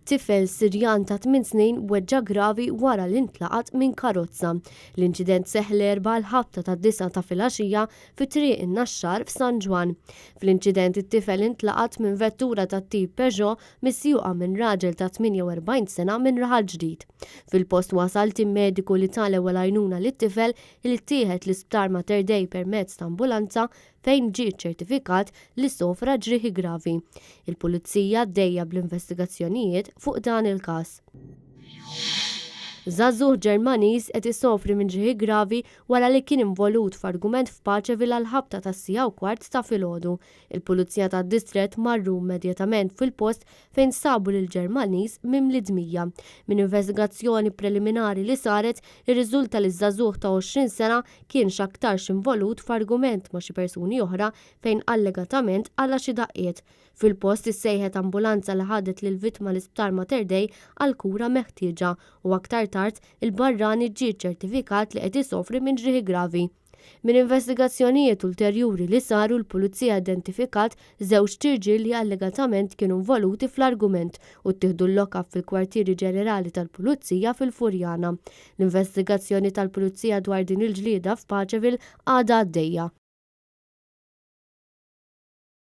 Tifel Sirjan ta' 8 snin weġġa gravi wara li intlaqat minn karozza. L-inċident seħħ l-erba' l-ħabta ta' 9 ta' filgħaxija fit-triq in-Naxxar f'San Ġwan. Fl-inċident it-tifel intlaqat minn vettura ta' tip Peugeot misjuqa minn raġel ta' 48 sena minn Raħal Ġdid. Fil-post wasal tim mediku li tal-ewwel għajnuna lit-tifel li ttieħed l-isptar Mater Dei permezz ta' ambulanza fejn ġie ċertifikat li sofra ġrieħi gravi. Il-Pulizija għaddejja bl-investigazzjonijiet fuq dan il-każ. Żagħżugħ Ġermaniż qed isofri minn ġrieħi gravi wara li kien involut f'argument f'Paċeville għall-ħabta tas-1:15 ta' filgħodu. Il-Pulizija tad-Distrett marru immedjatament fil-post fejn sabu lil Ġermaniż mimli dmija. Minn investigazzjoni preliminari li saret, irriżulta li żagħżugħ ta' 20 sena kien x'aktarx involut f'argument ma' xi persuni oħra fejn allegatament għalla xi daqqiet. Fil-post issejħet ambulanza li ħadet lill-vittma l-isptar Mater Dei għal kura meħtieġa u aktar tard il-barrani ġie ċertifikat li qed isofri minn ġrieħi gravi. Minn investigazzjonijiet ulterjuri li saru l-Pulizija identifikat żewġ tirġiel li allegatament kienu involuti fl-argument u ttieħdu l-lokap fil-Kwartieri Ġenerali tal-Pulizija fil-Furjana. L-investigazzjoni tal-Pulizija dwar din il-ġlieda f'Paċeville għadha għaddejja.